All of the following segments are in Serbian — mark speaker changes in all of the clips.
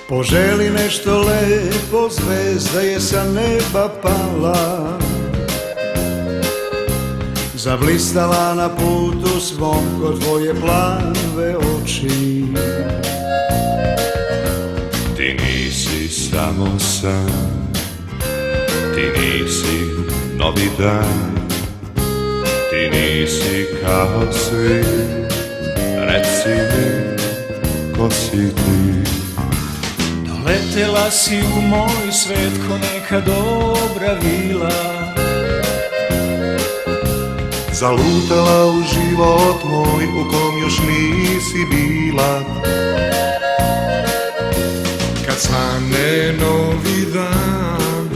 Speaker 1: Poželi nešto lepo, zvezda je sa neba pala, zablistala na putu svom kod tvoje plave oči.
Speaker 2: Ti nisi samo san, ti nisi novi dan, ti nisi kao svi, reci mi ko si ti.
Speaker 3: Doletela si u moj svet ko neka dobra vila,
Speaker 2: Zalutala u život moj u kom još nisi bila.
Speaker 1: Kad svane novi dan,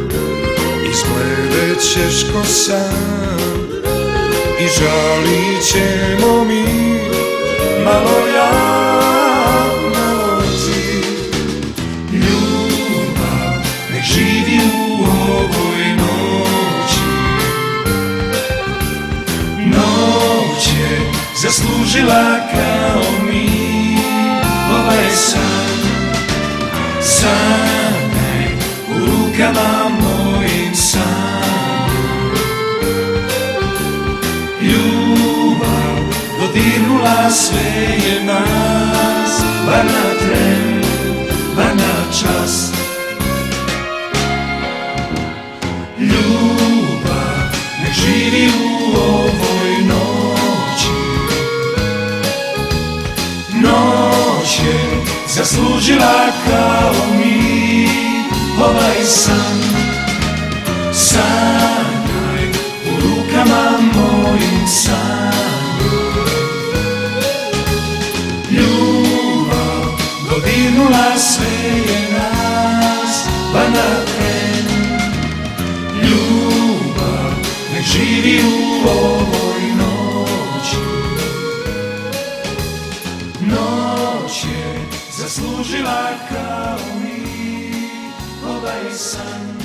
Speaker 1: izgledat ćeš ko san i žalit ćemo mi, malo ja, malo ti. Ljubav nek živi u ovoj noći, noć je zaslužila kao mi ovaj san. Sanjaj u rukama mojim san, ljubav dodirnula sve je nas, bar na tren, bar na čas. Ljubav nek živi u ovoj noći, noć je zaslužila kao mi ovaj san. Sanjaj u rukama mojim san, ljubav dodirnula sve je nas, bar na tren. Ljubav nek živi u ovoj noći, noć je zaslužila kao mi ovaj san.